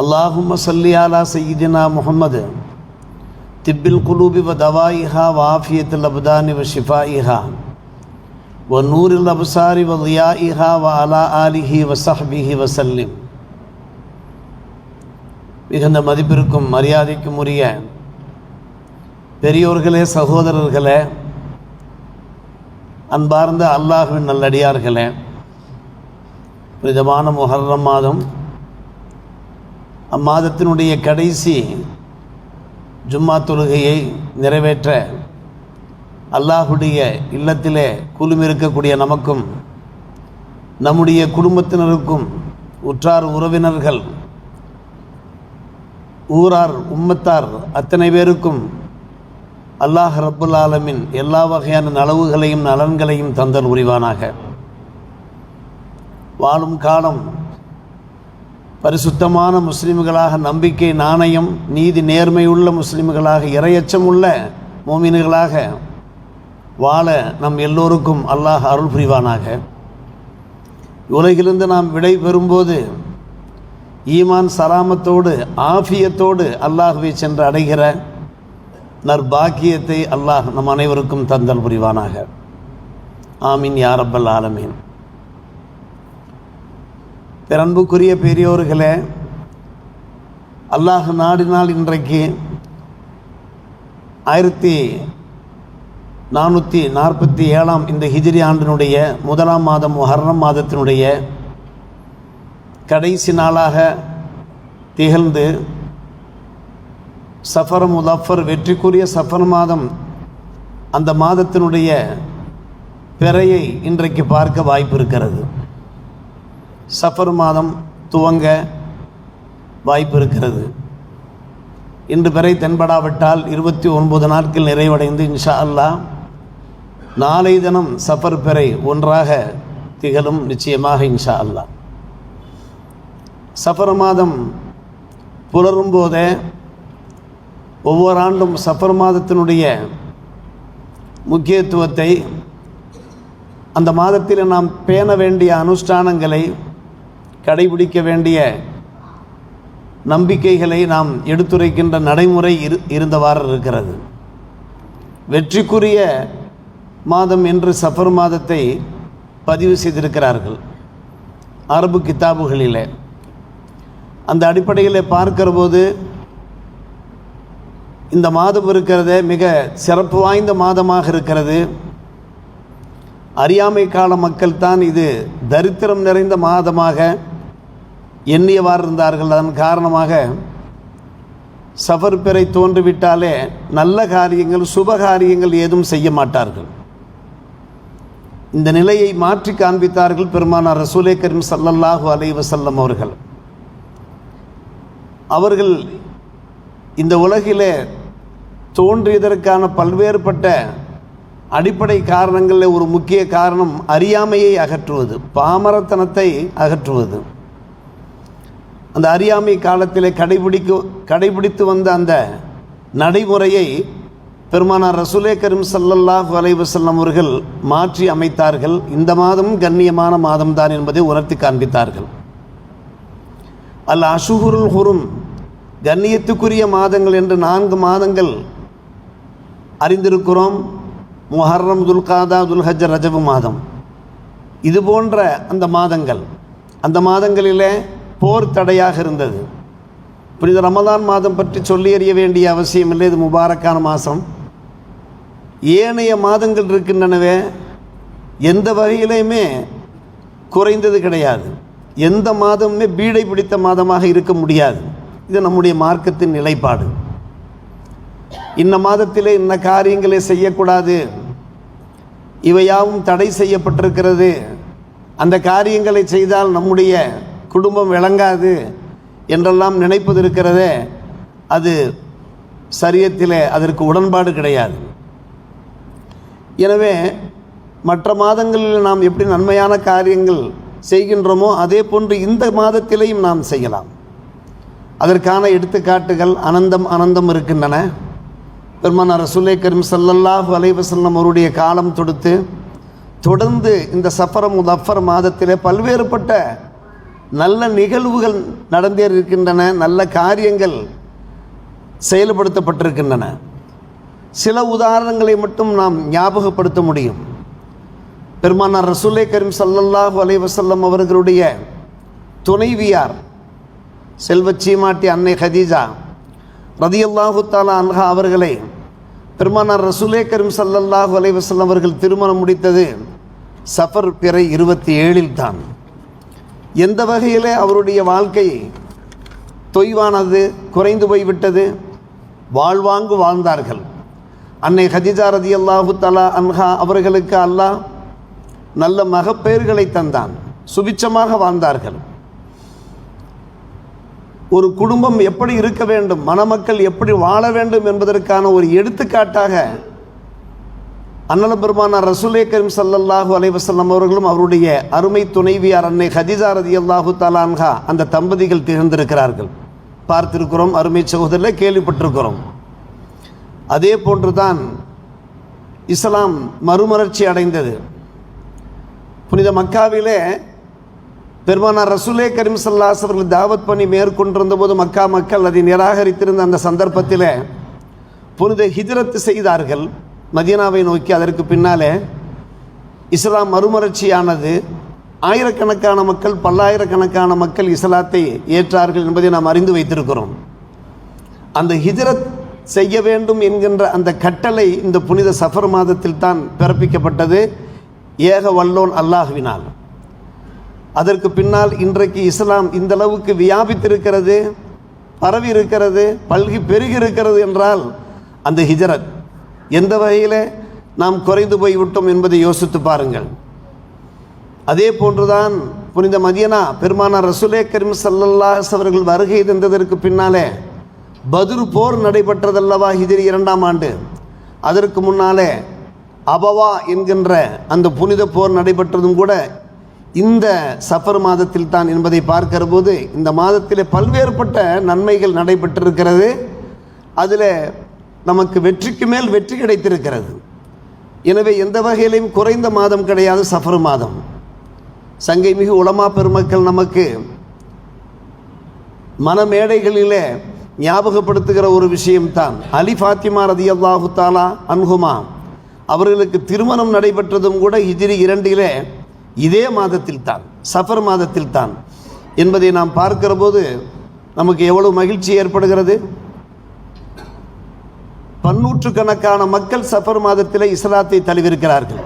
அல்லாஹும்ம ஸல்லி அலா சய்யிதினா முஹம்மது திப்பில் குலூபி வ தவாயிஹா வ ஆஃபியத்தில் அப்தானி வ ஷிஃபாயிஹா வ நூரில் அப்சாரி வ ضியாயிஹா வ அலா ஆலிஹி வ ஸஹ்பிஹி வ ஸல்லிம். மிகுந்த மதிப்பிற்கும் மரியாதைக்கும் உரிய பெரியோர்களே, சகோதரர்களே, அன்பார்ந்த அல்லாஹ்வின் நல்லடியார்களே, புனிதமான முஹர்ரம் மாதம், அம்மாதத்தினுடைய கடைசி ஜும்மா தொழுகையை நிறைவேற்ற அல்லாஹுடைய இல்லத்திலே குழுமிருக்கக்கூடிய நமக்கும் நம்முடைய குடும்பத்தினருக்கும் உற்றார் உறவினர்கள் ஊரார் உம்மத்தார் அத்தனை பேருக்கும் அல்லாஹ் ரப்புல் ஆலமீன் எல்லா வகையான நலவுகளையும் நலன்களையும் தந்தல் உரிவானாக. வாழும் காலம் பரிசுத்தமான முஸ்லிம்களாக, நம்பிக்கை நாணயம் நீதி நேர்மையுள்ள முஸ்லிம்களாக, இறையச்சம் உள்ள மோமின்களாக வாழ நம் எல்லோருக்கும் அல்லாஹ் அருள் புரிவானாக. உலகிலிருந்து நாம் விடை பெறும்போது ஈமான் சலாமத்தோடு ஆஃபியத்தோடு அல்லாஹ்வை சென்று அடைகிற நற்பாக்கியத்தை அல்லாஹ் நம் அனைவருக்கும் தந்தல் புரிவானாக. ஆமீன் யா ரப்பல் ஆலமீன். பெரன்புக்குரிய பெரியோர்களே, அல்லாஹ் நாடினால் இன்றைக்கு 1447 இந்த ஹிஜ்ரி ஆண்டினுடைய முதலாம் மாதம் முஹர்ரம் மாதத்தினுடைய கடைசி நாளாக திகழ்ந்து சஃபர் முதஃபர் வெற்றிக்குரிய சஃபர் மாதம், அந்த மாதத்தினுடைய பிறையை இன்றைக்கு பார்க்க வாய்ப்பு இருக்கிறது. சஃபர் மாதம் துவங்க வாய்ப்பு இருக்கிறது. இன்று பிறை தென்படாவிட்டால் 29 நாட்கள் நிறைவடைந்து இன்ஷா அல்லாஹ் நாளை தினம் சஃபர் பிறை ஒன்றாக திகழும் நிச்சயமாக இன்ஷா அல்லாஹ். சஃபர் மாதம் புலரும் போதே ஒவ்வொரு ஆண்டும் சஃபர் மாதத்தினுடைய முக்கியத்துவத்தை, அந்த மாதத்தில் நாம் பேண வேண்டிய அனுஷ்டானங்களை, கடைபிடிக்க வேண்டிய நம்பிக்கைகளை நாம் எடுத்துரைக்கின்ற நடைமுறை இருந்தவாறு இருக்கிறது. வெற்றிக்குரிய மாதம் என்று சஃபர் மாதத்தை பதிவு செய்திருக்கிறார்கள் அரபு கிதாபுகளிலே. அந்த அடிப்படையில் பார்க்கிற போது இந்த மாதம் இருக்கிறதே மிக சிறப்பு வாய்ந்த மாதமாக இருக்கிறது. அறியாமை கால மக்கள் தான் இது தரித்திரம் நிறைந்த மாதமாக எண்ணியவாறு இருந்தார்கள். அதன் காரணமாக சஃபர் பிறை தோன்றிவிட்டாலே நல்ல காரியங்கள், சுப காரியங்கள் ஏதும் செய்ய மாட்டார்கள். இந்த நிலையை மாற்றி காண்பித்தார்கள் பெருமானார் ரசூலே கரீம் ஸல்லல்லாஹு அலைஹி வஸல்லம் அவர்கள். அவர்கள் இந்த உலகிலே தோன்றியதற்கான பல்வேறுபட்ட அடிப்படை காரணங்களில் ஒரு முக்கிய காரணம் அறியாமையை அகற்றுவது, பாமரத்தனத்தை அகற்றுவது. அந்த அறியாமை காலத்தில் கடைபிடித்து வந்த அந்த நடைமுறையை பெருமானார் ரசூலே கரீம் ஸல்லல்லாஹு அலைஹி வஸல்லம் அவர்கள் மாற்றி அமைத்தார்கள். இந்த மாதம் கண்ணியமான மாதம்தான் என்பதை உணர்த்தி காண்பித்தார்கள். அல் அஷுஹுருல் ஹுரும், கண்ணியத்துக்குரிய மாதங்கள் என்று 4 மாதங்கள் அறிந்திருக்கிறோம். முஹர்ரம், துல்காதா, துல்ஹஜ், ரஜபு மாதம். இது போன்ற அந்த மாதங்கள், அந்த மாதங்களிலே போர் தடையாக இருந்தது. புனித ரமதான் மாதம் பற்றி சொல்லி அறிய வேண்டிய அவசியம் இல்லை. இது முபாரக்கான மாதம். ஏனைய மாதங்கள் இருக்கின்றனவே, எந்த வகையிலையுமே குறைந்தது கிடையாது. எந்த மாதமுமே பீடை பிடித்த மாதமாக இருக்க முடியாது. இது நம்முடைய மார்க்கத்தின் நிலைப்பாடு. இந்த மாதத்திலே இன்ன காரியங்களை செய்யக்கூடாது, இவையாவும் தடை செய்யப்பட்டிருக்கிறது, அந்த காரியங்களை செய்தால் நம்முடைய குடும்பம் விளங்காது என்றெல்லாம் நினைப்பது இருக்கிறதே, அது சரியத்திலே அதற்கு உடன்பாடு கிடையாது. எனவே மற்ற மாதங்களில் நாம் எப்படி நன்மையான காரியங்கள் செய்கின்றோமோ அதே போன்று இந்த மாதத்திலேயும் நாம் செய்யலாம். அதற்கான எடுத்துக்காட்டுகள் அனந்தம் இருக்கின்றன. பெருமானார் ரசூலே கரீம் ஸல்லல்லாஹு அலைஹி வஸல்லம் அவருடைய காலம் தொடர்ந்து இந்த சஃபர் முதஃபர் மாதத்திலே பல்வேறுபட்ட நல்ல நிகழ்வுகள் நடந்தேறிருக்கின்றன, நல்ல காரியங்கள் செயல்படுத்தப்பட்டிருக்கின்றன. சில உதாரணங்களை மட்டும் நாம் ஞாபகப்படுத்த முடியும். பெருமானார் ரசூலே கரீம் ஸல்லல்லாஹு அலைஹி வஸல்லம் அவர்களுடைய துணைவியார் செல்வச்சீமாட்டி அன்னை ஹதீஜா ரதியல்லாஹு தஆலா அன்ஹா அவர்களை பெருமானார் ரசூலே கரீம் ஸல்லல்லாஹு அலைஹி வஸல்லம் அவர்கள் திருமணம் முடித்தது சஃபர் பிறை 27 தான். எந்த வகையில் அவருடைய வாழ்க்கை தொய்வானது, குறைந்து போய்விட்டது? வாழ்வாங்கு வாழ்ந்தார்கள். அன்னை ஹதீஜா ரதியல்லாஹு தஆலா அன்ஹா அவர்களுக்கு அல்லாஹ் நல்ல மகப்பேறுகளை தந்தான், சுபிச்சமாக வாழ்ந்தார்கள். ஒரு குடும்பம் எப்படி இருக்க வேண்டும், மணமக்கள் எப்படி வாழ வேண்டும் என்பதற்கான ஒரு எடுத்துக்காட்டாக அண்ணல் பெருமானார் ரசூலே கரீம் ஸல்லல்லாஹு அலைஹி வஸல்லம் அவர்களும் அவருடைய அருமை துணைவியார் அன்னை ஹதீஜா ரதியல்லாஹு தஆலா அன்ஹா அந்த தம்பதிகள் திகழ்ந்திருக்கிறார்கள். பார்த்திருக்கிறோம், அருமை சகோதரர்களே, கேள்விப்பட்டிருக்கிறோம். அதே போன்றுதான் இஸ்லாம் மறுமலர்ச்சி அடைந்தது. புனித மக்காவிலே பெருமானார் ரசூலே கரீம் ஸல்லல்லாஹு அலைஹி வஸல்லம் தாவத் பணி மேற்கொண்டிருந்த போது மக்கா மக்கள் அதை நிராகரித்திருந்த அந்த சந்தர்ப்பத்தில் புனித ஹிஜ்ரத் செய்தார்கள் மதீனாவை நோக்கி. அதற்கு பின்னாலே இஸ்லாம் மறுமலர்ச்சியானது. ஆயிரக்கணக்கான மக்கள், பல்லாயிரக்கணக்கான மக்கள் இஸ்லாத்தை ஏற்றார்கள் என்பதை நாம் அறிந்து வைத்திருக்கிறோம். அந்த ஹிஜ்ரத் செய்ய வேண்டும் என்கின்ற அந்த கட்டளை இந்த புனித சஃபர் மாதத்தில் தான் பிறப்பிக்கப்பட்டது, ஏக வல்லோன் அல்லாஹ்வினால். அதற்கு பின்னால் இன்றைக்கு இஸ்லாம் இந்த அளவுக்கு வியாபித்திருக்கிறது, பரவி இருக்கிறது, பல்கி பெருகி இருக்கிறது என்றால் அந்த ஹிஜ்ரத் எந்த வகையில் நாம் குறைந்து போய்விட்டோம் என்பதை யோசித்து பாருங்கள். அதே போன்றுதான் புனித மதீனா பெருமானார் ரசூலே கரீம் ஸல்லல்லாஹு அலைஹி வஸல்லம் அவர்கள் வருகை தந்ததற்கு பின்னாலே பத்ர் போர் நடைபெற்றதல்லவா ஹிஜ்ரி 2ஆம் ஆண்டு. அதற்கு முன்னாலே அபவா என்கின்ற அந்த புனித போர் நடைபெற்றதும் கூட இந்த சஃபர் மாதத்தில் தான் என்பதை பார்க்கிற போது இந்த மாதத்தில் பல்வேறுபட்ட நன்மைகள் நடைபெற்றிருக்கிறது. அதில் நமக்கு வெற்றிக்கு மேல் வெற்றி கிடைத்திருக்கிறது. எனவே எந்த வகையிலையும் குறைந்த மாதம் கிடையாது சஃபர் மாதம். சங்கை மிகு உலமா பெருமக்கள் நமக்கு மனமேடைகளிலே ஞாபகப்படுத்துகிற ஒரு விஷயம்தான் அலி ஃபாத்திமா ரதியல்லாஹு தஆலா அன்ஹுமா அவர்களுக்கு திருமணம் நடைபெற்றதும் கூட ஹிஜ்ரி 2 இதே மாதத்தில் தான், சஃபர் மாதத்தில் தான் என்பதை நாம் பார்க்கிற போது நமக்கு எவ்வளவு மகிழ்ச்சி ஏற்படுகிறது. பன்னூற்றுக்கணக்கான மக்கள் சஃபர் மாதத்தில் இஸ்லாத்தை தழுவிருக்கிறார்கள்.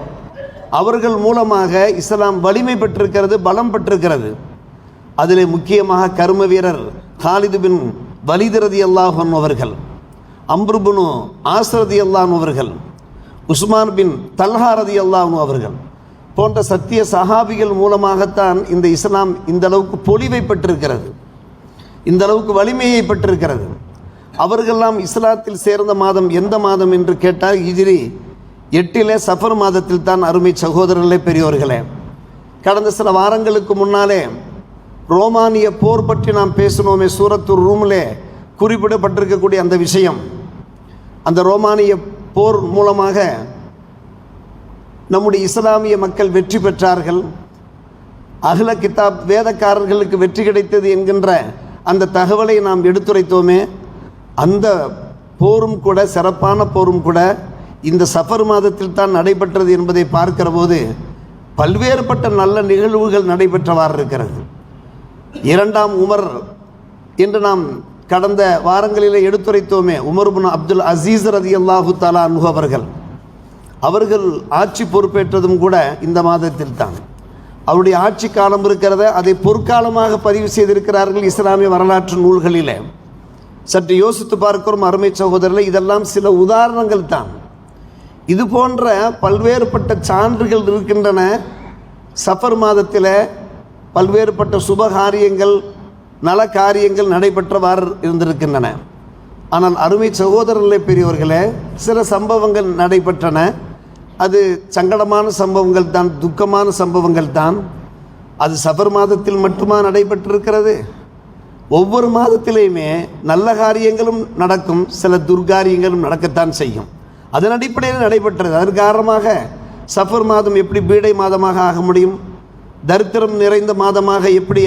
அவர்கள் மூலமாக இஸ்லாம் வலிமை பெற்றிருக்கிறது, பலம் பெற்றிருக்கிறது. அதில் முக்கியமாக கர்ம வீரர் காலிது பின் வலீத் ரலியல்லாஹு அன்ஹு அவர்கள், அம்ரு பின் ஆஸ் ரலியல்லாஹு அன்ஹு அவர்கள், உஸ்மான் பின் தல்ஹா ரலியல்லாஹு அன்ஹு அவர்கள் போன்ற சத்திய சஹாபிகள் மூலமாகத்தான் இந்த இஸ்லாம் இந்த அளவுக்கு பொலிவை பெற்றிருக்கிறது, இந்த அளவுக்கு வலிமையை பெற்றிருக்கிறது. அவர்களெல்லாம் இஸ்லாத்தில் சேர்ந்த மாதம் எந்த மாதம் என்று கேட்டால் ஹிஜ்ரி 8 சஃபர் மாதத்தில் தான். அருமை சகோதரர்களே, பெரியோர்களே, கடந்த சில வாரங்களுக்கு முன்னாலே ரோமானிய போர் பற்றி நாம் பேசினோமே, சூரத்துர் ரூமிலே குறிப்பிடப்பட்டிருக்கக்கூடிய அந்த விஷயம். அந்த ரோமானிய போர் மூலமாக நம்முடைய இஸ்லாமிய மக்கள் வெற்றி பெற்றார்கள், அஹ்ல கிதாப் வேதக்காரர்களுக்கு வெற்றி கிடைத்தது என்கின்ற அந்த தகவலை நாம் எடுத்துரைத்தோமே. அந்த போரும் கூட, சிறப்பான போரும் கூட இந்த சஃபர் மாதத்தில் தான் நடைபெற்றது என்பதை பார்க்கிற போது பல்வேறுபட்ட நல்ல நிகழ்வுகள் நடைபெற்றவாறு இருக்கிறது. 2ஆம் உமர் என்று நாம் கடந்த வாரங்களில் எடுத்துரைத்தோமே, உமர் பின் அப்துல் அசீஸ் ரலியல்லாஹு தஆலா அன்ஹு அவர்கள் ஆட்சி பொறுப்பேற்றதும் கூட இந்த மாதத்தில் தான். அவருடைய ஆட்சி காலம் இருக்கிறத அதை பொற்காலமாக பதிவு செய்திருக்கிறார்கள் இஸ்லாமிய வரலாற்று நூல்களிலே. சற்று யோசித்து பார்க்கிறோம் அருமை சகோதரர்களே, இதெல்லாம் சில உதாரணங்கள் தான். இது போன்ற பல்வேறுபட்ட சான்றுகள் இருக்கின்றன. சஃபர் மாதத்தில் பல்வேறுபட்ட சுபகாரியங்கள், நல காரியங்கள் நடைபெற்றவாறு இருந்திருக்கின்றன. ஆனால் அருமை சகோதரர்களே, பெரியவர்களே, சில சம்பவங்கள் நடைபெற்றன. அது சங்கடமான சம்பவங்கள் தான், துக்கமான சம்பவங்கள் தான். அது சஃபர் மாதத்தில் மட்டுமா நடைபெற்றிருக்கிறது? ஒவ்வொரு மாதத்திலேயுமே நல்ல காரியங்களும் நடக்கும், சில துர்காரியங்களும் நடக்கத்தான் செய்யும். அதன் அடிப்படையில் நடைபெற்றது. அதன் காரணமாக சஃபர் மாதம் எப்படி பீடை மாதமாக ஆக முடியும்? தரித்திரம் நிறைந்த மாதமாக எப்படி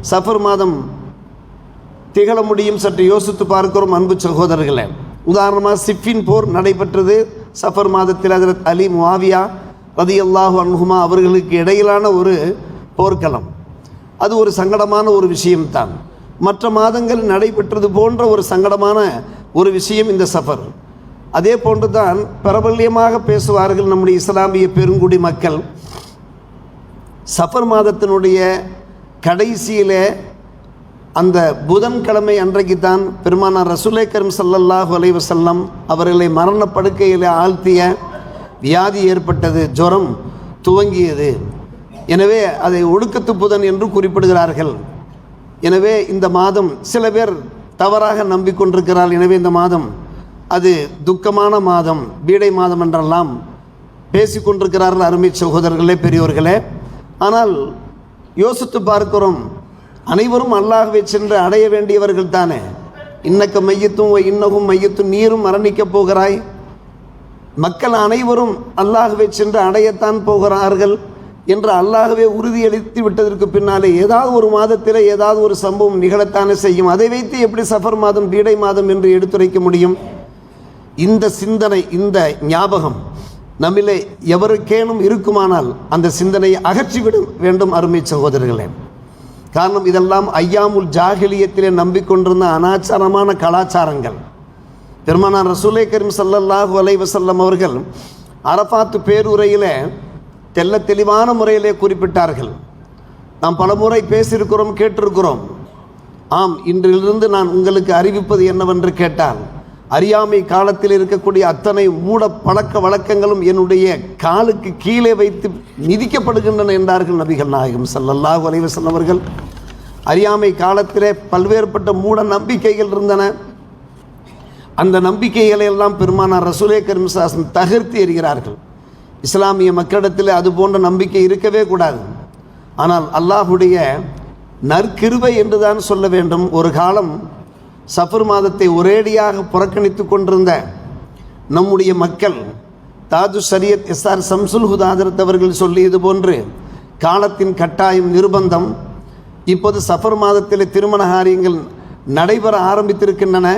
சஃபர் மாதம் திகழ முடியும்? சற்று யோசித்து பார்க்கிறோம் அன்பு சகோதரர்களே. உதாரணமாக சிஃபின் போர் நடைபெற்றது சஃபர் மாதத்தில். ஹஜ்ரத் அலி முஆவியா ரலியல்லாஹு அன்ஹுமா அவர்களுக்கு இடையிலான ஒரு போர்க்களம். அது ஒரு சங்கடமான ஒரு விஷயம்தான். மற்ற மாதங்கள் நடைபெற்றது போன்ற ஒரு சங்கடமான ஒரு விஷயம் இந்த சஃபர். அதே போன்று தான் பிரபல்யமாக பேசுவார்கள் நம்முடைய இஸ்லாமிய பெருங்குடி மக்கள். சஃபர் மாதத்தினுடைய கடைசியிலே அந்த புதன்கிழமை அன்றைக்கு தான் பெருமானார் ரசூலே கரீம் ஸல்லல்லாஹு அலைஹி வஸல்லம் அவர்களை மரணப்படுக்கையில் ஆழ்த்திய வியாதி ஏற்பட்டது, ஜுரம் துவங்கியது. எனவே அதை ஒடுக்கத்து புதன் என்று குறிப்பிடுகிறார்கள். எனவே இந்த மாதம் சில பேர் தவறாக நம்பிக்கொண்டிருக்கிறார்கள். எனவே இந்த மாதம் அது துக்கமான மாதம், பீடை மாதம் என்றெல்லாம் பேசிக்கொண்டிருக்கிறார்கள் அருமை சகோதரர்களே, பெரியோர்களே. ஆனால் யோசித்து பார்க்கிறோம், அனைவரும் அல்லாஹ்வை சென்று அடைய வேண்டியவர்கள் தானே. இன்னக்க மையத்தும் இன்னகும் மையத்தும், நீரும் மரணிக்கப் போகிறாய். மக்கள் அனைவரும் அல்லாஹ்வை சென்று அடையத்தான் போகிறார்கள் என்று அல்லாஹ்வே உறுதியளித்து விட்டதற்கு பின்னாலே ஏதாவது ஒரு மாதத்தில் ஏதாவது ஒரு சம்பவம் நிகழத்தானே செய்யும். அதை வைத்து எப்படி சஃபர் மாதம் பீடை மாதம் என்று எடுத்துரைக்க முடியும்? இந்த சிந்தனை, இந்த ஞாபகம் நம்மிலே எவருக்கேனும் இருக்குமானால் அந்த சிந்தனையை அகற்றிவிட வேண்டும் அருமை சகோதரர்களே. காரணம், இதெல்லாம் ஐயாமுல் ஜாஹிலியத்திலே நம்பிக்கொண்டிருந்த அனாச்சாரமான கலாச்சாரங்கள். பெருமானார் ரசூலே கரீம் ஸல்லல்லாஹு அலைஹி வஸல்லம் அவர்கள் அரஃபாத் பேருரையிலே தெல்ல தெளிவான முறையிலே குறிப்பிட்டார்கள். நாம் பலமுறை பேசியிருக்கிறோம், கேட்டிருக்கிறோம். ஆம், இன்றிலிருந்து நான் உங்களுக்கு அறிவிப்பது என்னவென்று கேட்டால், அறியாமை காலத்தில் இருக்கக்கூடிய அத்தனை மூட பழக்க வழக்கங்களும் என்னுடைய காலுக்கு கீழே வைத்து மிதிக்கப்படுகின்றன என்றார்கள் நபிகள் நாயகம் ஸல்லல்லாஹு அலைஹி வஸல்லம் அவர்கள். அறியாமை காலத்திலே பல்வேறுபட்ட மூட நம்பிக்கைகள் இருந்தன. அந்த நம்பிக்கைகளை எல்லாம் பெருமானார் ரசூலே கரீம் ஸல்லல்லாஹு அலைஹி வஸல்லம் தகர்த்து எறிகிறார்கள். இஸ்லாமிய மக்களிடத்தில் அது போன்ற நம்பிக்கை இருக்கவே கூடாது. ஆனால் அல்லாஹுடைய நற்கிருபை என்றுதான் சொல்ல வேண்டும். ஒரு காலம் சஃபர் மாதத்தை ஒரேடியாக புறக்கணித்து கொண்டிருந்த நம்முடைய மக்கள், தாஜு ஷரியத் எஸ்ஆர் ஷம்சுல் ஹுதா ஹஜ்ரத் அவர்கள் சொல்லியது போன்று காலத்தின் கட்டாயம், நிர்பந்தம். இப்போது சஃபர் மாதத்தில் திருமண காரியங்கள் நடைபெற ஆரம்பித்திருக்கின்றன.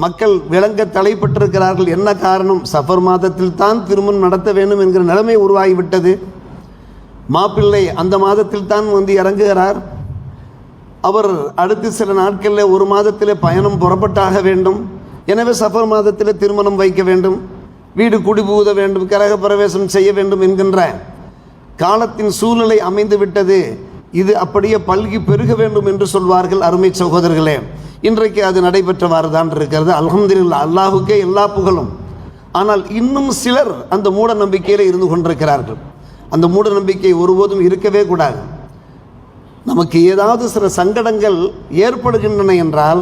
மக்கள் விளங்க தலைப்பட்டிருக்கிறார்கள். என்ன காரணம்? சஃபர் மாதத்தில் தான் திருமணம் நடத்த வேண்டும் என்கிற நிலைமை உருவாகிவிட்டது. மாப்பிள்ளை அந்த மாதத்தில் தான் வந்து இறங்குகிறார். அவர் அடுத்து சில நாட்களில் ஒரு மாதத்தில் பயணம் புறப்பட்டாக வேண்டும். எனவே சஃபர் மாதத்தில் திருமணம் வைக்க வேண்டும், வீடு குடிபுகுத வேண்டும், கரக பிரவேசம் செய்ய வேண்டும் என்கின்ற காலத்தின் சூழ்நிலை அமைந்து விட்டது. இது அப்படியே பல்கி பெருக வேண்டும் என்று சொல்வார்கள் அருமை சகோதரர்களே. இன்றைக்கு அது நடைபெற்றவாறு தான் இருக்கிறது. அல்ஹம்துலில்லாஹ், அல்லாஹுக்கே எல்லா புகழும். ஆனால் இன்னும் சிலர் அந்த மூட நம்பிக்கையில் இருந்து கொண்டிருக்கிறார்கள். அந்த மூட நம்பிக்கை ஒருபோதும் இருக்கவே கூடாது. நமக்கு ஏதாவது சில சங்கடங்கள் ஏற்படுகின்றன என்றால்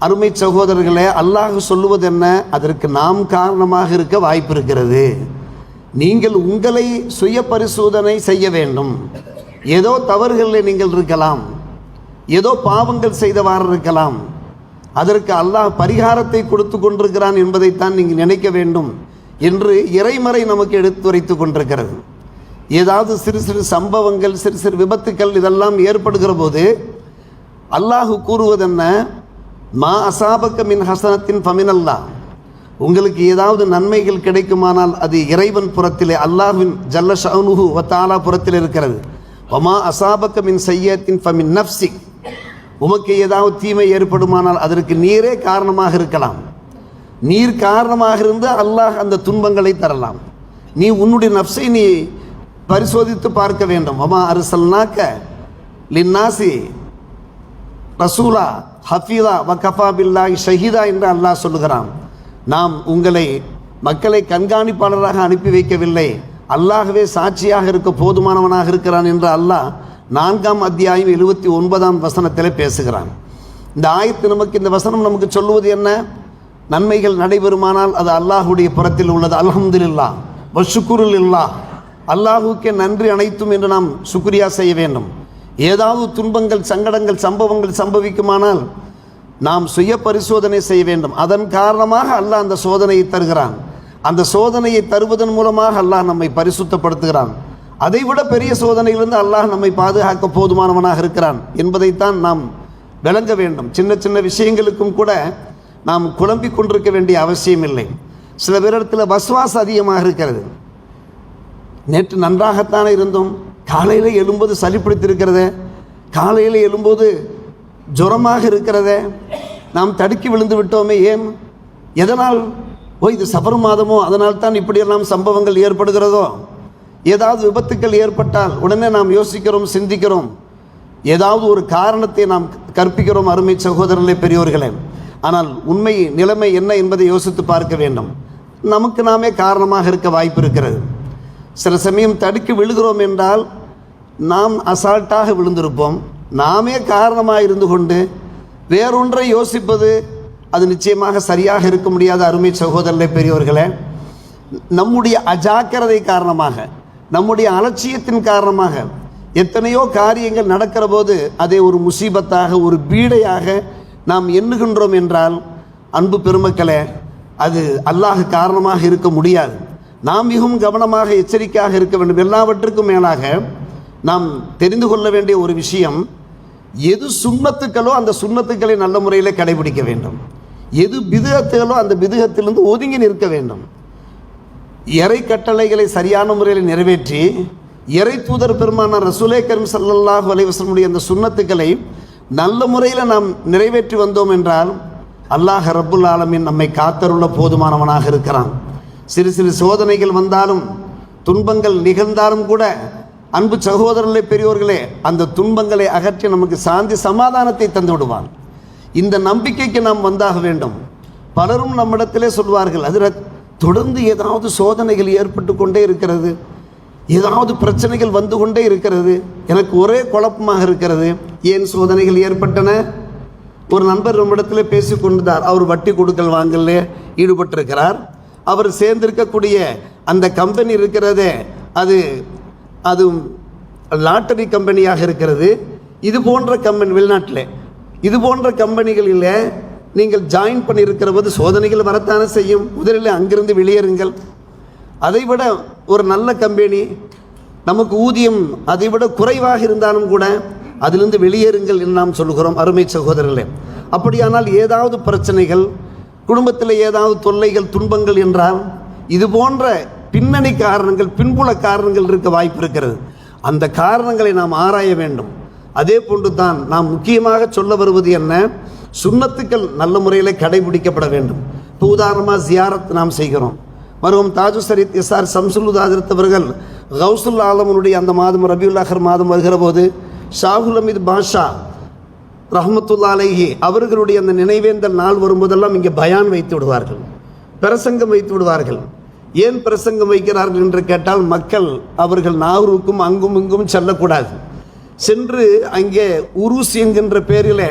அருமை சகோதரர்களே, அல்லாஹ் சொல்லுவது என்ன? அதற்கு நாம் காரணமாக இருக்க வாய்ப்பு இருக்கிறது. நீங்கள் உங்களை சுய பரிசோதனை செய்ய வேண்டும். ஏதோ தவறுகளில் நீங்கள் இருக்கலாம், ஏதோ பாவங்கள் செய்தவாறு இருக்கலாம். அதற்கு அல்லாஹ் பரிகாரத்தை கொடுத்து கொண்டிருக்கிறான் என்பதைத்தான் நீங்கள் நினைக்க வேண்டும் என்று இறைமறை நமக்கு எடுத்துரைத்து கொண்டிருக்கிறது. ஏதாவது சிறு சிறு சம்பவங்கள், சிறு சிறு விபத்துக்கள் இதெல்லாம் ஏற்படுகிற போது அல்லாஹ் கூறுவதென்ன? மா அசாபக்க மின் ஹசனத்தின் ஃபமினல்லாஹ். உங்களுக்கு ஏதாவது நன்மைகள் கிடைக்குமானால் அது இறைவன் புறத்திலே, அல்லாஹ்வின் ஜல்ல ஷஅனுஹு வ தஆலா புறத்தில் இருக்கிறது. வமா அசாபக்க மின் சய்யத்தின் ஃபமின் நஃப்ஸிக். உமக்கு ஏதாவது தீமை ஏற்படுமானால் அதற்கு நீரே காரணமாக இருக்கலாம். நீர் காரணமாக இருந்து அல்லாஹ் அந்த துன்பங்களை தரலாம். நீ உன்னுடைய நஃப்ஸை நீ பரிசோதித்து பார்க்க வேண்டும். வமா அர்சல்னாக லின்னாசி ரசூலா ஹஃபீதா வ கஃபா பில்லாஹி ஷஹீதா என்று அல்லாஹ் சொல்லுகிறான். நாம் உங்களை மக்களை கண்காணிப்பாளராக அனுப்பி வைக்கவில்லை, அல்லாஹ்வே சாட்சியாக இருக்க போதுமானவனாக இருக்கிறான் என்று அல்லாஹ் 4ஆம் அத்தியாயம் 79ஆம் வசனத்தில் பேசுகிறான். இந்த ஆயத்து நமக்கு, இந்த வசனம் நமக்கு சொல்லுவது என்ன? நன்மைகள் நடைபெறுமானால் அது அல்லாஹுடைய புறத்தில் உள்ளது. அல்ஹம்துலில்லாஹ் வ ஷுக்ருலில்லாஹ். அல்லாஹுக்கே நன்றி அனைத்தும் என்று நாம் சுக்ரியா செய்ய வேண்டும். ஏதாவது துன்பங்கள், சங்கடங்கள், சம்பவங்கள் சம்பவிக்குமானால் நாம் சுய பரிசோதனை செய்ய வேண்டும். அதன் காரணமாக அல்லாஹ் அந்த சோதனையை தருகிறான். அந்த சோதனையை தருவதன் மூலமாக அல்லாஹ் நம்மை பரிசுத்தப்படுத்துகிறான். அதைவிட பெரிய சோதனையிலிருந்து அல்லாஹ் நம்மை பாதுகாக்க போதுமானவனாக இருக்கிறான் என்பதைத்தான் நாம் விளங்க வேண்டும். சின்ன சின்ன விஷயங்களுக்கும் கூட நாம் குழம்பிக் கொண்டிருக்க வேண்டிய அவசியம் இல்லை. சில பேரிடத்தில் வஸ்வாஸ் அதிகமாக இருக்கிறது. நேற்று நன்றாகத்தானே இருந்தோம், காலையில் எழும்போது சளி பிடித்திருக்கிறதே, காலையில் எழும்போது ஜுரமாக இருக்கிறதே, நாம் தடுக்கி விழுந்து விட்டோமே, ஏன், எதனால்? இது சஃபர் மாதமோ, அதனால் தான் இப்படியெல்லாம் சம்பவங்கள் ஏற்படுகிறதோ? ஏதாவது விபத்துக்கள் ஏற்பட்டால் உடனே நாம் யோசிக்கிறோம், சிந்திக்கிறோம், ஏதாவது ஒரு காரணத்தை நாம் கற்பிக்கிறோம். அருமை சகோதரர்களே, பெரியோர்களே, ஆனால் உண்மை நிலைமை என்ன என்பதை யோசித்து பார்க்க வேண்டும். நமக்கு நாமே காரணமாக இருக்க வாய்ப்பு இருக்கிறது. சில சமயம் தடுக்கி விழுகிறோம் என்றால் நாம் அசால்ட்டாக விழுந்திருப்போம். நாமே காரணமாக இருந்து கொண்டு வேறொன்றை யோசிப்பது அது நிச்சயமாக சரியாக இருக்க முடியாத. அருமை சகோதரர்களே, பெரியோர்களே, நம்முடைய அஜாக்கிரதை காரணமாக, நம்முடைய அலட்சியத்தின் காரணமாக எத்தனையோ காரியங்கள் நடக்கிற போது அதை ஒரு முசீபத்தாக, ஒரு பீடையாக நாம் எண்ணுகின்றோம் என்றால், அன்பு பெருமக்களே, அது அல்லாஹ் காரணமாக இருக்க முடியாது. நாம் மிகவும் கவனமாக, எச்சரிக்கையாக இருக்க வேண்டும். எல்லாவற்றுக்கும் மேலாக நாம் தெரிந்து கொள்ள வேண்டிய ஒரு விஷயம், எது சுன்னத்துக்களோ அந்த சுன்னத்துக்களை நல்ல முறையில் கடைபிடிக்க வேண்டும். எது பிதுஅத்துகளோ அந்த பிதுஅத்திலிருந்து ஒதுங்கி நிற்க வேண்டும். இறை கட்டளைகளை சரியான முறையில் நிறைவேற்றி இறை தூதர் பெருமானார் ரசூலே கரீம் ஸல்லல்லாஹு அலைஹி வஸல்லம் அந்த சுன்னத்துக்களை நல்ல முறையில் நாம் நிறைவேற்றி வந்தோம் என்றால் அல்லாஹ் ரப்புல் ஆலமீன் நம்மை காத்தருள போதுமானவனாக இருக்கிறான். சிறு சிறு சோதனைகள் வந்தாலும், துன்பங்கள் நிகழ்ந்தாலும் கூட, அன்பு சகோதரர்களே, பெரியோர்களே, அந்த துன்பங்களை அகற்றி நமக்கு சாந்தி சமாதானத்தை தந்து விடுவான். இந்த நம்பிக்கைக்கு நாம் வந்தாக வேண்டும். பலரும் நம்மிடத்திலே சொல்வார்கள், அதில் தொடர்ந்து ஏதாவது சோதனைகள் ஏற்பட்டு கொண்டே இருக்கிறது, ஏதாவது பிரச்சனைகள் வந்து கொண்டே இருக்கிறது, எனக்கு ஒரே குழப்பமாக இருக்கிறது. ஏன் சோதனைகள் ஏற்பட்டன? ஒரு நண்பர் நம்மிடத்தில் பேசி கொண்டிருந்தார். அவர் வட்டி கொடுக்கல் வாங்கல ஈடுபட்டிருக்கிறார். அவர் சேர்ந்திருக்கக்கூடிய அந்த கம்பெனி இருக்கிறதே, அது லாட்டரி கம்பெனியாக இருக்கிறது. இது போன்ற கம்பெனி, வெளிநாட்டில் இது போன்ற கம்பெனிகளில் நீங்கள் ஜாயின் பண்ணியிருக்கிற போது சோதனைகள் வரத்தானே செய்யும். முதலில் அங்கிருந்து வெளியேறுங்கள். அதைவிட ஒரு நல்ல கம்பெனி, நமக்கு ஊதியம் அதைவிட குறைவாக இருந்தாலும் கூட அதிலிருந்து வெளியேறுங்கள் என்று நாம் சொல்கிறோம். அருமை சகோதரர்களே, அப்படியானால் ஏதாவது பிரச்சனைகள், குடும்பத்தில் ஏதாவது தொல்லைகள், துன்பங்கள் என்றால் இது போன்ற பின்னணி காரணங்கள், பின்புல காரணங்கள் இருக்க வாய்ப்பு இருக்கிறது. அந்த காரணங்களை நாம் ஆராய வேண்டும். அதே போன்று தான் நாம் முக்கியமாக சொல்ல வருவது என்ன, சுன்னத்துக்கள் நல்ல முறையில் கடைபிடிக்கப்பட வேண்டும். இப்போ உதாரணமாக ஜியாரத் நாம் செய்கிறோம். மருகும் தாஜு ஷரீத் எஸ்ஆர் சம்சுல் ஹஜ்ரத் அவர்கள் கௌசுல் ஆலமனுடைய அந்த மாதம் ரபியுல் ஆஹிர் மாதம் வருகிற போது ஷாகுல் அமீத் பாஷா ரஹ்மத்துல்லாஹி அலைஹி அவர்களுடைய அந்த நினைவேந்தல் நாள் வரும்போதெல்லாம் இங்கே பயான் வைத்து விடுவார்கள், பிரசங்கம் வைத்து விடுவார்கள். ஏன் பிரசங்கம் வைக்கிறார்கள் என்று கேட்டால், மக்கள் அவர்கள் நாகூருக்கும் அங்கும் இங்கும் செல்லக்கூடாது. சென்று அங்கே உருஸ் என்கின்ற பேரில்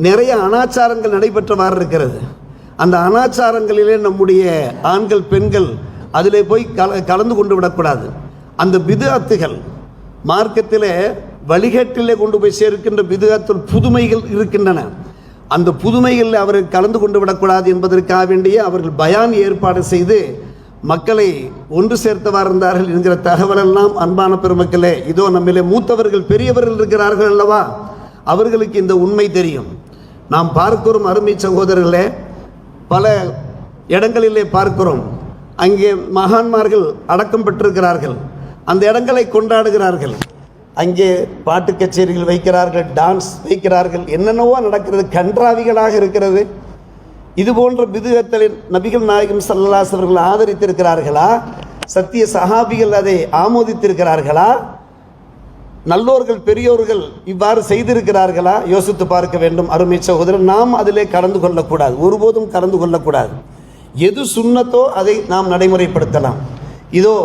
நிறைய அனாச்சாரங்கள் நடைபெற்றவாறு இருக்கிறது. அந்த அனாச்சாரங்களிலே நம்முடைய ஆண்கள், பெண்கள் அதிலே போய் கலந்து கொண்டு விடக்கூடாது. அந்த பிதுஅத்துகள் மார்க்கத்திலே வழிகேட்டிலே கொண்டு போய் சேர்க்கின்ற பிதுஅத்துல் புதுமைகள் இருக்கின்றன. அந்த புதுமைகளில் அவர்கள் கலந்து கொண்டு விடக்கூடாது என்பதற்காக வேண்டிய அவர்கள் பயான் ஏற்பாடு செய்து மக்களை ஒன்று சேர்த்தவாறு இருந்தார்கள் என்கிற தகவலெல்லாம் அன்பான பெருமக்களே, இதோ நம்மிலே மூத்தவர்கள், பெரியவர்கள் இருக்கிறார்கள் அல்லவா, அவர்களுக்கு இந்த உண்மை தெரியும். நாம் பார்க்கிறோம் அருமை சகோதரர்களே, பல இடங்களிலே பார்க்கிறோம், அங்கே மகான்மார்கள் அடக்கம் பெற்றிருக்கிறார்கள். அந்த இடங்களை கொண்டாடுகிறார்கள். அங்கே பாட்டு கச்சேரிகள் வைக்கிறார்கள், டான்ஸ் வைக்கிறார்கள், என்னென்னவோ நடக்கிறது, கன்றாவிகளாக இருக்கிறது. இது போன்ற பிதுஅத்தலின் நபிகள் நாயகம் ஸல்லல்லாஹு அலைஹி வஸல்லம் ஆதரித்திருக்கிறார்களா? சத்திய சஹாபிகள் அதை ஆமோதித்திருக்கிறார்களா? நல்லோர்கள், பெரியோர்கள் இவ்வாறு செய்திருக்கிறார்களா? யோசித்து பார்க்க வேண்டும். அருமை சகோதரர், நாம் அதிலே கலந்து கொள்ளக்கூடாது, ஒருபோதும் கலந்து கொள்ளக்கூடாது. எது சுன்னத்தோ அதை நாம் நடைமுறைப்படுத்தலாம். இதோ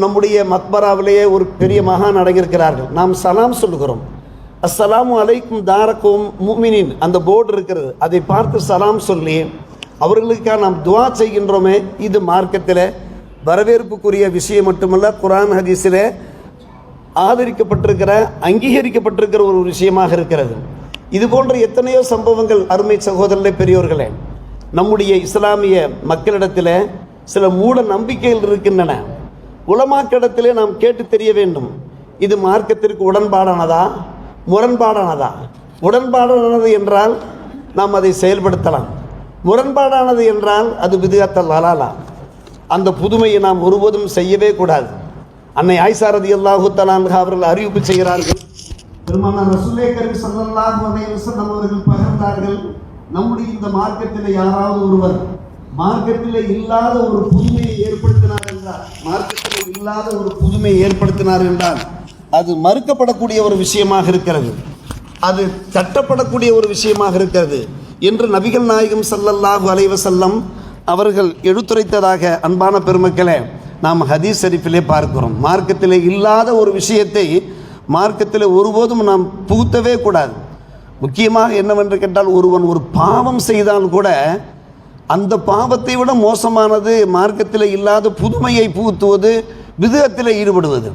நம்முடைய மக்பராவிலேயே ஒரு பெரிய மகான் அடங்கியிருக்கிறார்கள். நாம் சலாம் சொல்லுகிறோம், அஸ்ஸலாமு அலைக்கும் தாரக்கும் முஃமினின், அந்த போர்டு இருக்கிறது, அதை பார்த்து சலாம் சொல்லி அவர்களுக்காக நாம் துவா செய்கின்றோமே, இது மார்க்கத்தில் வரவேற்புக்குரிய விஷயம் மட்டுமல்ல, குர்ஆன் ஹதீஸில் ஆதரிக்கப்பட்டிருக்கிற, அங்கீகரிக்கப்பட்டிருக்கிற ஒரு விஷயமாக இருக்கிறது. இது போன்ற எத்தனையோ சம்பவங்கள் அருமை சகோதரர்களே, பெரியோர்களே, நம்முடைய இஸ்லாமிய மக்களிடத்தில் சில மூட நம்பிக்கைகள் இருக்கின்றன. உலமாக்கிடத்திலே நாம் கேட்டு தெரிய வேண்டும், இது மார்க்கத்திற்கு உடன்பாடானதா முரண்பாடானதா? உடன்பாடானது என்றால் நாம் அதை செயல்படுத்தலாம், முரண்பாடானது என்றால் அது பித்அத்தல் ஹலாலா. அந்த புதுமையை நாம் ஒருபோதும் செய்யவே கூடாது. அன்னை ஆயிஷா ரலியல்லாஹு தஆலா அன்ஹா அவர்கள் அறிவிப்பு செய்கிறார்கள், பெருமானார் ரசூலே கரீம் ஸல்லல்லாஹு அலைஹி வஸல்லம் அவர்கள் பகிர்ந்தார்கள், நம்முடைய இந்த மார்க்கத்தில் யாராவது ஒருவர் மார்க்கத்தில் இல்லாத ஒரு புதுமையை ஏற்படுத்தினார் என்றால், மார்க்கத்தில் இல்லாத ஒரு புதுமையை ஏற்படுத்தினார் என்றால் அது மறுக்கப்படக்கூடிய ஒரு விஷயமாக இருக்கிறது, அது தட்டப்படக்கூடிய ஒரு விஷயமாக இருக்கிறது என்று நபிகள் நாயகம் ஸல்லல்லாஹு அலைஹி வஸல்லம் அவர்கள் எடுத்துரைத்ததாக அன்பான பெருமக்களே நாம் ஹதீஸ் ஷரீஃபிலே பார்க்கிறோம். மார்க்கத்தில் இல்லாத ஒரு விஷயத்தை மார்க்கத்தில் ஒருபோதும் நாம் புகுத்தவே கூடாது. முக்கியமாக என்னவென்று கேட்டால், ஒருவன் ஒரு பாவம் செய்தால் கூட அந்த பாவத்தை விட மோசமானது மார்க்கத்தில் இல்லாத புதுமையை புகுத்துவது, பித்அத்தில் ஈடுபடுவது.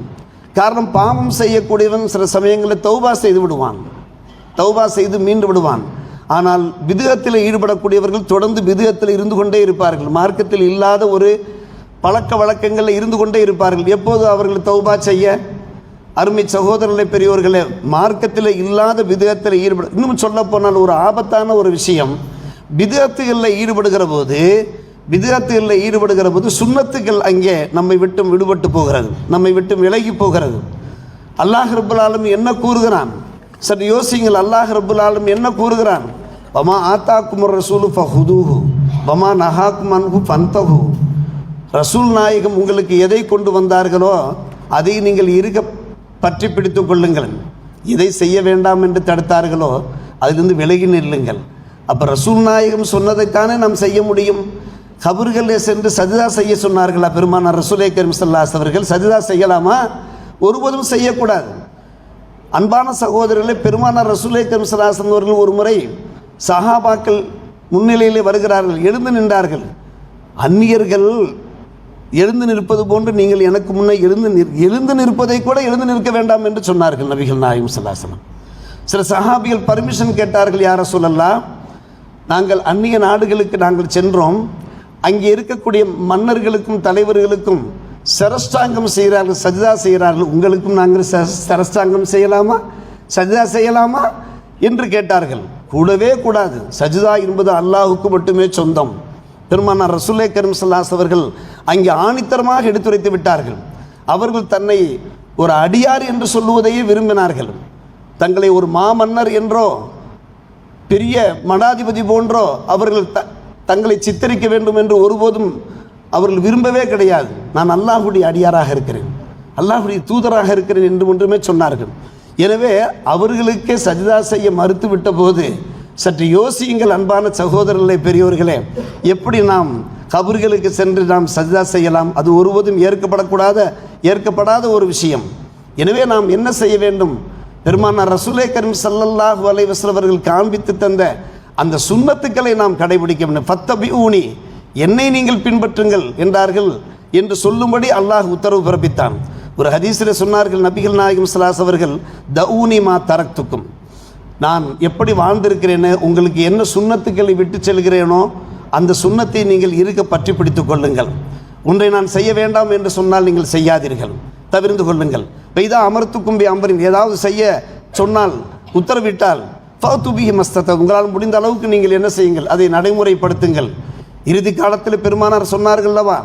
காரணம், பாவம் செய்யக்கூடியவன் சில சமயங்களில் தௌபா செய்து விடுவான், தௌபா செய்து மீண்டு விடுவான். ஆனால் பித்அத்தில் ஈடுபடக்கூடியவர்கள் தொடர்ந்து பித்அத்தில் இருந்து கொண்டே இருப்பார்கள், மார்க்கத்தில் இல்லாத ஒரு பழக்க வழக்கங்களில் இருந்து கொண்டே இருப்பார்கள். எப்போது அவர்கள் தௌபா செய்ய? அருமை சகோதரர்களை பெரியோர்களே, மார்க்கத்தில் இல்லாத பித்அத்தில் ஈடுபட, இன்னும் சொல்ல போனால் ஒரு ஆபத்தான ஒரு விஷயம், பித்அத்துகளில் ஈடுபடுகிற போது சுன்னத்துகள் அங்கே நம்மை விட்டு விடுபட்டு போகிறது, நம்மை விட்டு விலகி போகிறது. அல்லாஹ் ரப்பல் ஆலமீன் என்ன கூறுகிறான்? சற்று யோசிங்கள். அல்லாஹ் ரப்பல் ஆலமீன் என்ன கூறுகிறான்? வமா ஆத்தாக்குமுர் ரசூலு ஃபஹுதூஹு வமா நஹாக்கும் அன்ஹு ஃபன்தஹு. ரசூல் நாயகம் உங்களுக்கு எதை கொண்டு வந்தார்களோ அதை நீங்கள் இருக்க பற்றி பிடித்து கொள்ளுங்கள், எதை செய்ய வேண்டாம் என்று தடுத்தார்களோ அதிலிருந்து விலகி நில்லுங்கள். அப்போ ரசூல் நாயகம் சொன்னதைத்தானே நாம் செய்ய முடியும். கபர்களில் சென்று சஜிதா செய்ய சொன்னார்களா பெருமானார் ரசூலே கரீம் ஸல்லல்லாஹு அலைஹி அவர்கள்? சஜிதா செய்யலாமா? ஒருபோதும் செய்யக்கூடாது. அன்பான சகோதரர்களே, பெருமானார் ரசூலே கரீம் ஸல்லல்லாஹு அலைஹி அவர்கள் ஒரு முறை சஹாபாக்கள் முன்னிலையிலே வருகிறார்கள், எழுந்து நின்றார்கள். அந்நியர்கள் எழுந்து நிற்பது போன்று நீங்கள் எனக்கு முன்னே எழுந்து நிற்பதை கூட எழுந்து நிற்க வேண்டாம் என்று சொன்னார்கள் நபிகள் நாயகம் ஸல்லல்லாஹு அலைஹி வஸல்லம். சில சஹாபிகள் பர்மிஷன் கேட்டார்கள், யா ரசூலல்லாஹ், நாங்கள் அந்நிய நாடுகளுக்கு நாங்கள் சென்றோம், அங்கே இருக்கக்கூடிய மன்னர்களுக்கும் தலைவர்களுக்கும் சரஷ்டாங்கம் செய்கிறார்கள், சஜிதா செய்கிறார்கள், உங்களுக்கும் நாங்கள் சரஷ்டாங்கம் செய்யலாமா, சஜிதா செய்யலாமா என்று கேட்டார்கள். கூடவே கூடாது, சஜிதா என்பது அல்லாஹுக்கு மட்டுமே சொந்தம். பெருமானார் ரசூலே கரீம் ஸல்லல்லாஹு அலைஹி அவர்கள் அங்கே ஆணித்தரமாக எடுத்துரைத்து விட்டார்கள். அவர்கள் தன்னை ஒரு அடியார் என்று சொல்லுவதையே விரும்பினார்கள். தங்களை ஒரு மாமன்னர் என்றோ பெரிய மடாதிபதி போன்றோ அவர்கள் தங்களை சித்தரிக்க வேண்டும் என்று ஒருபோதும் அவர்கள் விரும்பவே கிடையாது. நான் அல்லாஹ்வுடைய அடியாராக இருக்கிறேன், அல்லாஹ்வுடைய தூதராக இருக்கிறேன் என்று ஒன்றுமே சொன்னார்கள். எனவே அவர்களுக்கே சஜிதா செய்ய மறுத்து விட்ட போது சற்று யோசியுங்கள் அன்பான சகோதரர்களே பெரியோர்களே, எப்படி நாம் கபர்களுக்கு சென்று நாம் சஜிதா செய்யலாம்? அது ஒருபோதும் ஏற்கப்படாத ஒரு விஷயம். எனவே நாம் என்ன செய்ய வேண்டும்? பெருமானார் ரசூலே கரீம் ஸல்லல்லாஹு அலைஹி வஸல்லம் அவர்கள் காண்பித்து தந்த அந்த சுன்னத்துக்களை நாம் கடைபிடிக்க வேண்டும். ஃபத்தபிஊனி, என்னை நீங்கள் பின்பற்றுங்கள் என்றார்கள் என்று சொல்லும்படி அல்லாஹ் உத்தரவு பிறப்பித்தான். ஒரு ஹதீஸில் சொன்னார்கள் நபிகள் நாயகம் ஸல்லல்லாஹு அலைஹி வஸல்லம் அவர்கள், தஊனி மா தரக்துக்கும், நான் எப்படி வாழ்ந்திருக்கிறேனோ, உங்களுக்கு என்ன சுன்னத்துக்களை விட்டு செல்கிறேனோ அந்த சுன்னத்தை நீங்கள் இருக்க பற்றி பிடித்து கொள்ளுங்கள். ஒன்றை நான் செய்ய வேண்டாம் என்று சொன்னால் நீங்கள் செய்யாதீர்கள், தவிர்த்து கொள்ளுங்கள். பெய்தா அமர்த்துக்கும் பி அம்பரின், ஏதாவது செய்ய சொன்னால் உத்தரவிட்டால் ஃபௌதுபிஹி மஸ்தத, உங்களால் முடிந்த அளவுக்கு நீங்கள் என்ன செய்யுங்கள், அதை நடைமுறைப்படுத்துங்கள். இறுதி காலத்தில் பெருமானார் சொன்னார்கள் அல்லவா,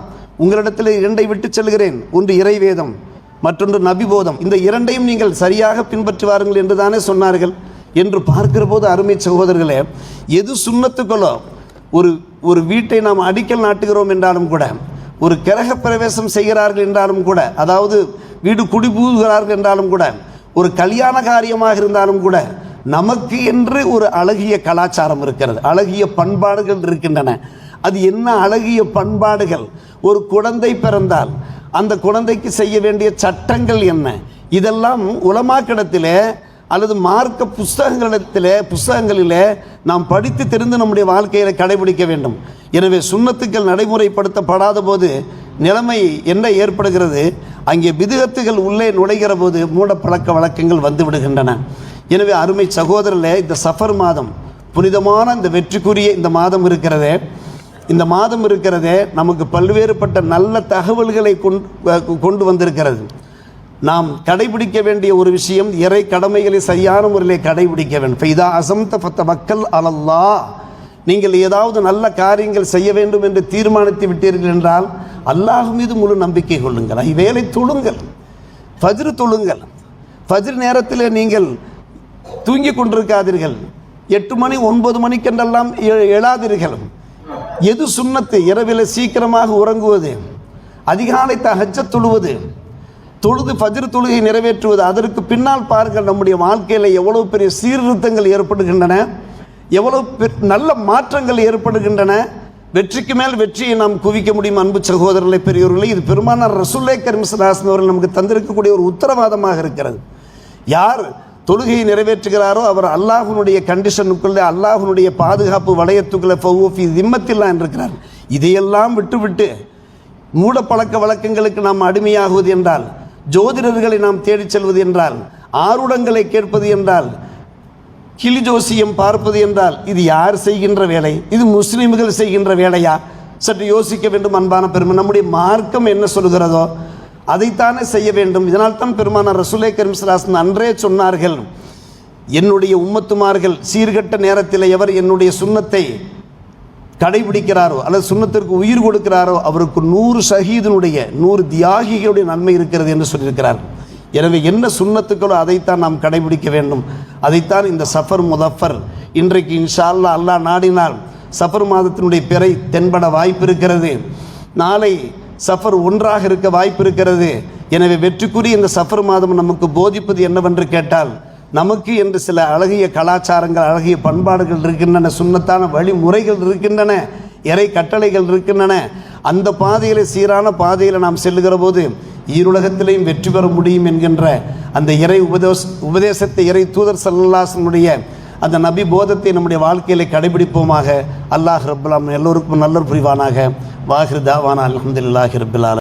உங்களிடத்தில் இரண்டை விட்டு செல்கிறேன், ஒன்று இறைவேதம், மற்றொன்று நபிபோதம், இந்த இரண்டையும் நீங்கள் சரியாக பின்பற்றி வாருங்கள் என்று தானே சொன்னார்கள். என்று பார்க்கிற போது அருமை சகோதரர்களே, எது சுன்னத்துக்களோ, ஒரு வீட்டை நாம் அடிக்கல் நாட்டுகிறோம் என்றாலும் கூட, ஒரு கிரக பிரவேசம் செய்கிறார்கள் என்றாலும் கூட, அதாவது வீடு குடிபூகிறார்கள் என்றாலும் கூட, ஒரு கல்யாண காரியமாக இருந்தாலும் கூட, நமக்கு என்று ஒரு அழகிய கலாச்சாரம் இருக்கிறது, அழகிய பண்பாடுகள் இருக்கின்றன. அது என்ன அழகிய பண்பாடுகள்? ஒரு குழந்தை பிறந்தால் அந்த குழந்தைக்கு செய்ய வேண்டிய சட்டங்கள் என்ன? இதெல்லாம் உலமாக்கிடத்திலே அல்லது மார்க்க புஸ்தகங்களிலே நாம் படித்து தெரிந்து நம்முடைய வாழ்க்கையில் கடைபிடிக்க வேண்டும். எனவே சுன்னத்துக்கள் நடைமுறைப்படுத்தப்படாத போது நிலைமை என்ன ஏற்படுகிறது? அங்கே பிதுஅத்துகள் உள்ளே நுழைகிற போது மூட பழக்க வழக்கங்கள் வந்து விடுகின்றன. எனவே அருமை சகோதரர்களே, இந்த சஃபர் மாதம், புனிதமான இந்த வெற்றிக்குரிய இந்த மாதம் இருக்கிறதே, இந்த மாதம் இருக்கிறதே நமக்கு பல்வேறுபட்ட நல்ல தகவல்களை கொண்டு வந்திருக்கிறது. நாம் கடைபிடிக்க வேண்டிய ஒரு விஷயம், இறை கடமைகளை சரியான முறையிலே கடைபிடிக்க வேண்டும். ஃபைதா அஸம்த ஃபதவக்கல் அலல்லாஹ், நீங்கள் ஏதாவது நல்ல காரியங்கள் செய்ய வேண்டும் என்று தீர்மானித்து விட்டீர்கள் என்றால் அல்லாஹ் மீது முழு நம்பிக்கை கொள்ளுங்கள். வேலை தொழுங்கள், ஃபஜ்ர் தொழுங்கள். ஃபஜ்ர் நேரத்தில் நீங்கள் தூங்கி கொண்டிருக்காதீர்கள். 8 மணி 9 மணிக்கென்றெல்லாம் எழாதீர்கள். எது சுன்னத்து? இரவில் சீக்கிரமாக உறங்குவது, அதிகாலை தஹஜ்ஜத் தொழுவது, தொழுது ஃபஜ்ர் தொழுகை நிறைவேற்றுவது. அதற்கு பின்னால் பாருங்கள், நம்முடைய வாழ்க்கையில் எவ்வளவு பெரிய சீர்திருத்தங்கள் ஏற்படுகின்றன, எவ்வளவு நல்ல மாற்றங்கள் ஏற்படுகின்றன. வெற்றிக்கு மேல் வெற்றியை நாம் குவிக்க முடியும். அன்பு சகோதரர்களை, பெரியோர்களை, இது பெருமானார் ரசூலுல்லாஹி கரீம் ஸல்லல்லாஹு அலைஹி வஸல்லம் அவர்கள் நமக்கு தந்திருக்கக்கூடிய ஒரு உத்தரவாதமாக இருக்கிறது. யார் தொழுகையை நிறைவேற்றுகிறாரோ அவர் அல்லாஹ்வுடைய கண்டிஷனுக்குள்ளே, அல்லாஹ்வுடைய பாதுகாப்பு வளையத்துக்குள்ளே ஃபௌஃபி திம்மத்தில்லாஹ் இருக்கிறார். இதையெல்லாம் விட்டுவிட்டு மூட பழக்க வழக்கங்களுக்கு நாம் அடிமையாகுவது என்றால், ஜோதிடர்களை நாம் தேடிச் செல்வது என்றால், ஆருடங்களை கேட்பது என்றால், கிளி ஜோசியம் பார்ப்பது என்றால், இது யார் செய்கின்ற வேலை? இது முஸ்லிம்கள் செய்கின்ற வேலையா? சற்று யோசிக்க வேண்டும் அன்பான பெருமை. நம்முடைய மார்க்கம் என்ன சொல்கிறதோ அதைத்தானே செய்ய வேண்டும். இதனால் தான் பெருமானார் ரசூலுல்லாஹி கரீம் ஸல்லல்லாஹு அலைஹி வஸல்லம் அன்றே சொன்னார்கள், என்னுடைய உம்மத்துமார்கள் சீர்கட்ட நேரத்தில் எவர் என்னுடைய சுன்னத்தை கடைபிடிக்கிறாரோ அல்லது சுன்னத்திற்கு உயிர் கொடுக்கிறாரோ அவருக்கு 100 ஷஹீதினுடைய 100 தியாகிகளுடைய நன்மை இருக்கிறது என்று சொல்லியிருக்கிறார். எனவே என்ன சுன்னத்துக்களோ அதைத்தான் நாம் கடைபிடிக்க வேண்டும். அதைத்தான் இந்த சஃபர் முதஃபர், இன்றைக்கு இன்ஷா அல்லாஹ் அல்லாஹ் நாடினால் சஃபர் மாதத்தினுடைய பிறை தென்பட வாய்ப்பு இருக்கிறது. நாளை சஃபர் 1ஆக இருக்க வாய்ப்பு இருக்கிறது. எனவே வெற்றிக்குரிய இந்த சஃபர் மாதம் நமக்கு போதிப்பது என்னவென்று கேட்டால், நமக்கு என்று சில அழகிய கலாச்சாரங்கள், அழகிய பண்பாடுகள் இருக்கின்றன, சுன்னத்தான வழிமுறைகள் இருக்கின்றன, இறை கட்டளைகள் இருக்கின்றன. அந்த பாதையில், சீரான பாதையில் நாம் செல்லுகிற போது ஈருலகத்திலையும் வெற்றி பெற முடியும் என்கின்ற அந்த இறை உபதேசத்தை, இறை தூதர் ஸல்லல்லாஹு அலைஹி வஸல்லம் அந்த நபி போதத்தை நம்முடைய வாழ்க்கையிலே கடைபிடிப்போமாக. அல்லாஹ் ரப்பல் ஆலமீன் எல்லோருக்கும் நல்ல புரிவானாக. வாஹிர் தாவானா அல்ஹம்துலில்லாஹி ரப்பில் ஆலமீன்.